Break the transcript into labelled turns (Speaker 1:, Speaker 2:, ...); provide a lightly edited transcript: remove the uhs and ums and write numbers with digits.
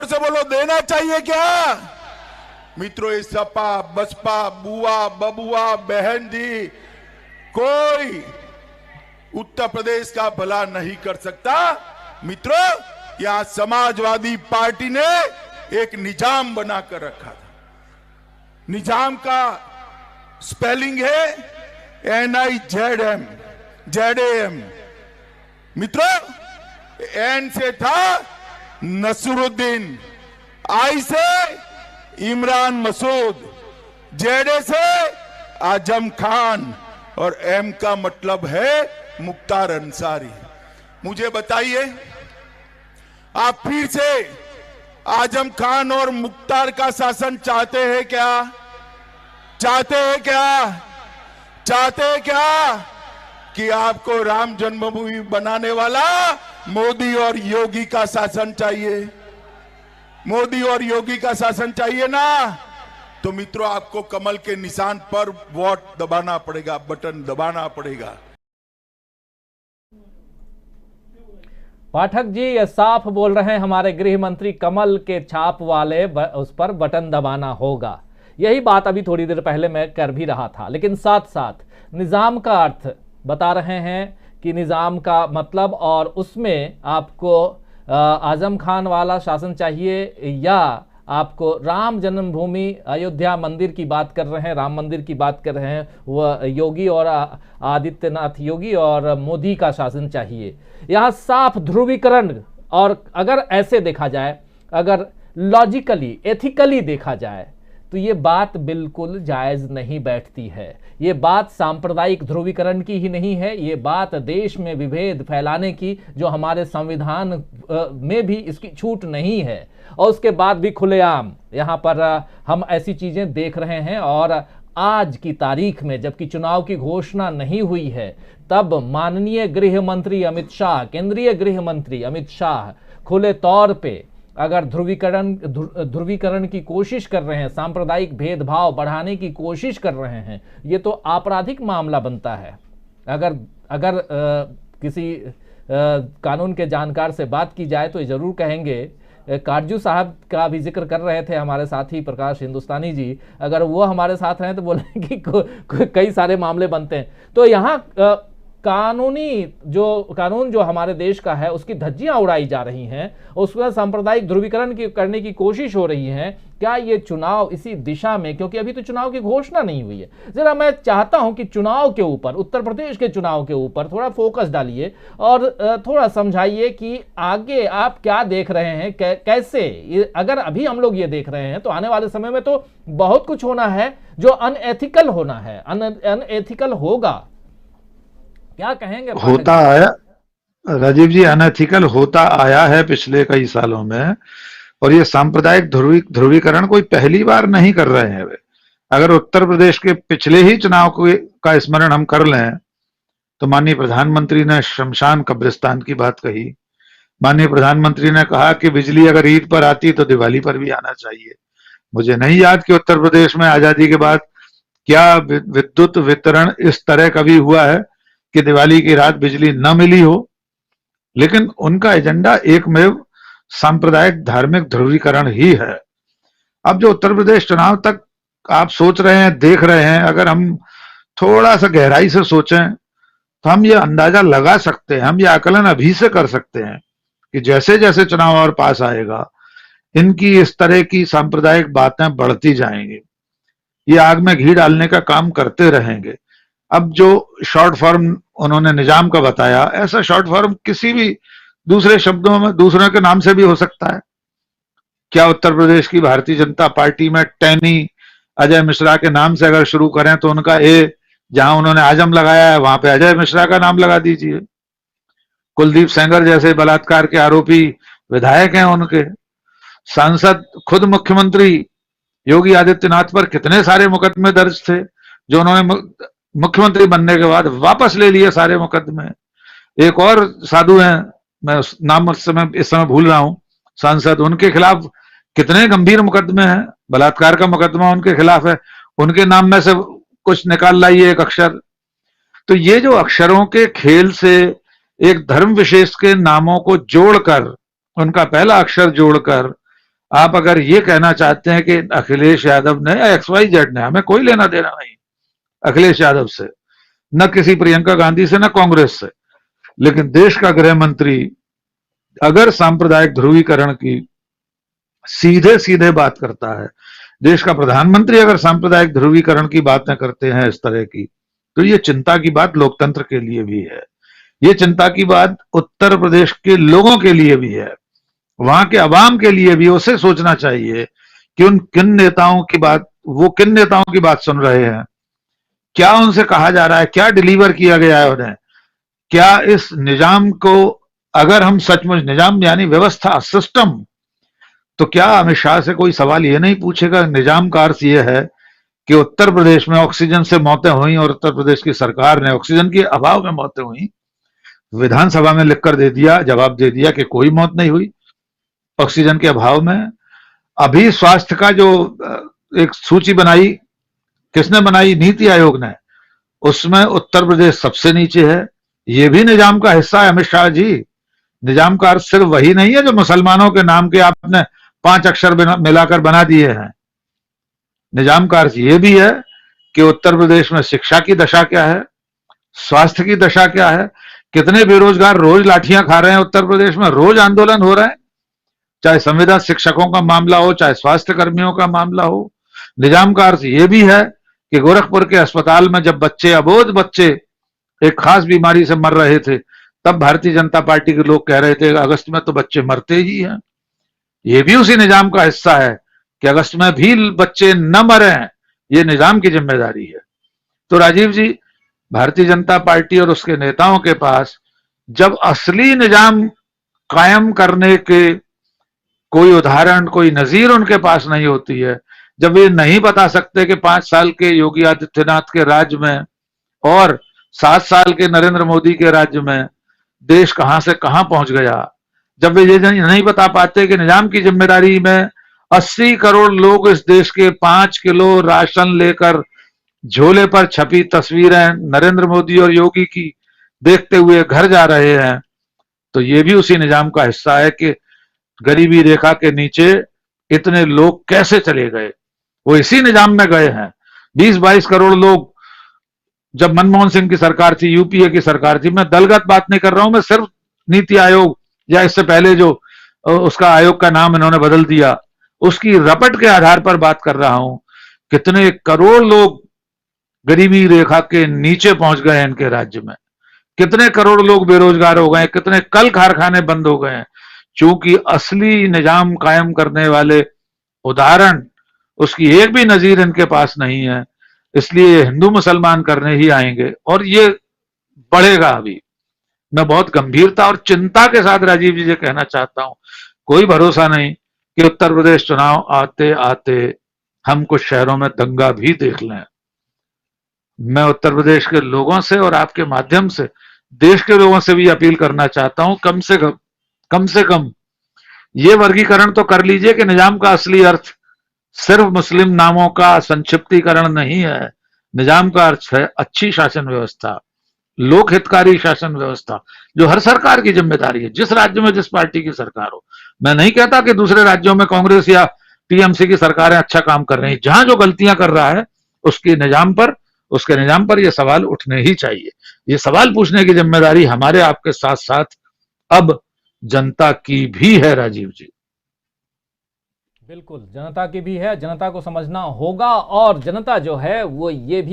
Speaker 1: से बोलो, देना चाहिए क्या? मित्रों, इस सपा बसपा बुआ बबुआ बहन दी कोई उत्तर प्रदेश का भला नहीं कर सकता। मित्रों, यहां समाजवादी पार्टी ने एक निजाम बनाकर रखा था। निजाम का स्पेलिंग है NIZM ZAM। मित्रों, एन से था नसरुद्दीन, आई से इमरान मसूद, जेडे से आजम खान और एम का मतलब है मुख्तार अंसारी। मुझे बताइए, आप फिर से आजम खान और मुख्तार का शासन चाहते हैं क्या? चाहते हैं क्या? चाहते हैं क्या कि आपको राम जन्मभूमि बनाने वाला मोदी और योगी का शासन चाहिए? मोदी और योगी का शासन चाहिए ना? तो मित्रों, आपको कमल के निशान पर वोट दबाना पड़ेगा, बटन दबाना पड़ेगा।
Speaker 2: पाठक जी ये साफ बोल रहे हैं हमारे गृह मंत्री, कमल के छाप वाले उस पर बटन दबाना होगा। यही बात अभी थोड़ी देर पहले मैं कर भी रहा था, लेकिन साथ साथ निज़ाम का अर्थ बता रहे हैं कि निज़ाम का मतलब, और उसमें आपको आजम खान वाला शासन चाहिए या आपको राम जन्मभूमि अयोध्या मंदिर की बात कर रहे हैं, राम मंदिर की बात कर रहे हैं, वह योगी और आदित्यनाथ योगी और मोदी का शासन चाहिए। यहाँ साफ ध्रुवीकरण, और अगर ऐसे देखा जाए, अगर लॉजिकली एथिकली देखा जाए तो ये बात बिल्कुल जायज़ नहीं बैठती है। ये बात सांप्रदायिक ध्रुवीकरण की ही नहीं है, ये बात देश में विभेद फैलाने की, जो हमारे संविधान में भी इसकी छूट नहीं है, और उसके बाद भी खुलेआम यहाँ पर हम ऐसी चीज़ें देख रहे हैं। और आज की तारीख में जबकि चुनाव की घोषणा नहीं हुई है, तब माननीय गृह मंत्री अमित शाह, केंद्रीय गृह मंत्री अमित शाह खुले तौर पे अगर ध्रुवीकरण की कोशिश कर रहे हैं, सांप्रदायिक भेदभाव बढ़ाने की कोशिश कर रहे हैं, ये तो आपराधिक मामला बनता है। अगर किसी कानून के जानकार से बात की जाए तो ये जरूर कहेंगे, काटजू साहब का भी जिक्र कर रहे थे हमारे साथी प्रकाश हिंदुस्तानी जी, अगर वो हमारे साथ हैं तो बोले कि कई सारे मामले बनते हैं। तो यहाँ कानून जो हमारे देश का है उसकी धज्जियां उड़ाई जा रही हैं, उसमें सांप्रदायिक ध्रुवीकरण करने की कोशिश हो रही है। क्या ये चुनाव इसी दिशा में, क्योंकि अभी तो चुनाव की घोषणा नहीं हुई है, जरा मैं चाहता हूं कि चुनाव के ऊपर, उत्तर प्रदेश के चुनाव के ऊपर थोड़ा फोकस डालिए और थोड़ा समझाइए कि आगे आप क्या देख रहे हैं, कैसे अगर अभी हम लोग ये देख रहे हैं तो आने वाले समय में तो बहुत कुछ होना है जो अनएथिकल होना है, अनएथिकल होगा। क्या कहेंगे?
Speaker 3: होता आया राजीव जी, अनएथिकल होता आया है पिछले कई सालों में, और ये सांप्रदायिक ध्रुवीकरण कोई पहली बार नहीं कर रहे हैं वे। अगर उत्तर प्रदेश के पिछले ही चुनाव का स्मरण हम कर लें तो माननीय प्रधानमंत्री ने शमशान कब्रिस्तान की बात कही। माननीय प्रधानमंत्री ने कहा कि बिजली अगर ईद पर आती तो दिवाली पर भी आना चाहिए। मुझे नहीं याद कि उत्तर प्रदेश में आजादी के बाद क्या विद्युत वितरण इस तरह कभी हुआ है कि दिवाली की रात बिजली न मिली हो, लेकिन उनका एजेंडा एकमेव सांप्रदायिक धार्मिक ध्रुवीकरण ही है। अब जो उत्तर प्रदेश चुनाव तक आप सोच रहे हैं, देख रहे हैं, अगर हम थोड़ा सा गहराई से सोचें तो हम ये अंदाजा लगा सकते हैं, हम ये आकलन अभी से कर सकते हैं कि जैसे जैसे चुनाव और पास आएगा, इनकी इस तरह की सांप्रदायिक बातें बढ़ती जाएंगी, ये आग में घी डालने का काम करते रहेंगे। अब जो शॉर्ट फॉर्म उन्होंने निजाम का बताया, ऐसा शॉर्ट फॉर्म किसी भी दूसरे शब्दों में दूसरों के नाम से भी हो सकता है। क्या उत्तर प्रदेश की भारतीय जनता पार्टी में टैनी अजय मिश्रा के नाम से अगर शुरू करें तो उनका ए, जहां उन्होंने आजम लगाया है वहां पे अजय मिश्रा का नाम लगा दीजिए। कुलदीप सेंगर जैसे बलात्कार के आरोपी विधायक हैं, उनके सांसद, खुद मुख्यमंत्री योगी आदित्यनाथ पर कितने सारे मुकदमे दर्ज थे, जो उन्होंने मुख्यमंत्री बनने के बाद वापस ले लिए सारे मुकदमे। एक और साधु हैं, मैं नाम इस समय भूल रहा हूं, सांसद, उनके खिलाफ कितने गंभीर मुकदमे हैं, बलात्कार का मुकदमा उनके खिलाफ है, उनके नाम में से कुछ निकाल लाइए एक अक्षर। तो ये जो अक्षरों के खेल से एक धर्म विशेष के नामों को जोड़कर, उनका पहला अक्षर जोड़कर आप अगर ये कहना चाहते हैं कि अखिलेश यादव ने या XYZ ने, हमें कोई लेना देना नहीं अखिलेश यादव से, न किसी प्रियंका गांधी से, न कांग्रेस से, लेकिन देश का गृह मंत्री अगर सांप्रदायिक ध्रुवीकरण की सीधे सीधे बात करता है, देश का प्रधानमंत्री अगर सांप्रदायिक ध्रुवीकरण की बातें करते हैं इस तरह की, तो ये चिंता की बात लोकतंत्र के लिए भी है, ये चिंता की बात उत्तर प्रदेश के लोगों के लिए भी है, वहां के अवाम के लिए भी। उसे सोचना चाहिए कि उन किन नेताओं की बात, वो किन नेताओं की बात सुन रहे हैं, क्या उनसे कहा जा रहा है, क्या डिलीवर किया गया है उन्हें, क्या इस निजाम को, अगर हम सचमुच निजाम यानी व्यवस्था सिस्टम, तो क्या अमित शाह से कोई सवाल ये नहीं पूछेगा? निजाम का अर्थ ये है कि उत्तर प्रदेश में ऑक्सीजन से मौतें हुई और उत्तर प्रदेश की सरकार ने ऑक्सीजन के अभाव में मौतें हुई, विधानसभा में लिखकर दे दिया, जवाब दे दिया कि कोई मौत नहीं हुई ऑक्सीजन के अभाव में। अभी स्वास्थ्य का जो एक सूची बनाई, किसने बनाई? नीति आयोग ने, उसमें उत्तर प्रदेश सबसे नीचे है। ये भी निजाम का हिस्सा है अमित शाह जी। निजाम का अर्थ सिर्फ वही नहीं है जो मुसलमानों के नाम के आपने 5 अक्षर मिलाकर बना दिए हैं। निजाम का अर्थ ये भी है कि उत्तर प्रदेश में शिक्षा की दशा क्या है, स्वास्थ्य की दशा क्या है, कितने बेरोजगार रोज लाठियां खा रहे हैं उत्तर प्रदेश में, रोज आंदोलन हो रहे हैं, चाहे संविदा शिक्षकों का मामला हो, चाहे स्वास्थ्य कर्मियों का मामला हो। निजाम का अर्थ यह भी है कि गोरखपुर के अस्पताल में जब बच्चे, अबोध बच्चे एक खास बीमारी से मर रहे थे, तब भारतीय जनता पार्टी के लोग कह रहे थे अगस्त में तो बच्चे मरते ही हैं। ये भी उसी निजाम का हिस्सा है कि अगस्त में भी बच्चे न मरे, ये निजाम की जिम्मेदारी है। तो राजीव जी, भारतीय जनता पार्टी और उसके नेताओं के पास जब असली निजाम कायम करने के कोई उदाहरण, कोई नजीर उनके पास नहीं होती है, जब ये नहीं बता सकते कि 5 साल के योगी आदित्यनाथ के राज्य में और 7 साल के नरेंद्र मोदी के राज्य में देश कहां से कहां पहुंच गया, जब वे ये नहीं बता पाते कि निजाम की जिम्मेदारी में 80 करोड़ लोग इस देश के 5 किलो राशन लेकर झोले पर छपी तस्वीरें नरेंद्र मोदी और योगी की देखते हुए घर जा रहे हैं, तो ये भी उसी निजाम का हिस्सा है कि गरीबी रेखा के नीचे इतने लोग कैसे चले गए। वो इसी निजाम में गए हैं। 20-22 करोड़ लोग जब मनमोहन सिंह की सरकार थी, यूपीए की सरकार थी, मैं दलगत बात नहीं कर रहा हूं, मैं सिर्फ नीति आयोग या इससे पहले जो उसका आयोग का नाम इन्होंने बदल दिया, उसकी रपट के आधार पर बात कर रहा हूं। कितने करोड़ लोग गरीबी रेखा के नीचे पहुंच गए इनके राज्य में, कितने करोड़ लोग बेरोजगार हो गए, कितने कल कारखाने बंद हो गए, क्योंकि असली निजाम कायम करने वाले उदाहरण, उसकी एक भी नजीर इनके पास नहीं है। इसलिए हिंदू मुसलमान करने ही आएंगे और ये बढ़ेगा। अभी मैं बहुत गंभीरता और चिंता के साथ राजीव जी से कहना चाहता हूं, कोई भरोसा नहीं कि उत्तर प्रदेश चुनाव आते आते हम कुछ शहरों में दंगा भी देख लें। मैं उत्तर प्रदेश के लोगों से और आपके माध्यम से देश के लोगों से भी अपील करना चाहता हूं, कम से कम ये वर्गीकरण तो कर लीजिए कि निजाम का असली अर्थ सिर्फ मुस्लिम नामों का संक्षिप्तीकरण नहीं है। निजाम का अर्थ है अच्छी शासन व्यवस्था, लोक हितकारी शासन व्यवस्था, जो हर सरकार की जिम्मेदारी है, जिस राज्य में जिस पार्टी की सरकार हो। मैं नहीं कहता कि दूसरे राज्यों में कांग्रेस या टीएमसी की सरकारें अच्छा काम कर रही हैं, जहां जो गलतियां कर रहा है उसके निजाम पर यह सवाल उठने ही चाहिए। ये सवाल पूछने की जिम्मेदारी हमारे आपके साथ साथ अब जनता की भी है राजीव जी।
Speaker 2: बिल्कुल, जनता की भी है। जनता को समझना होगा और जनता जो है वो ये भी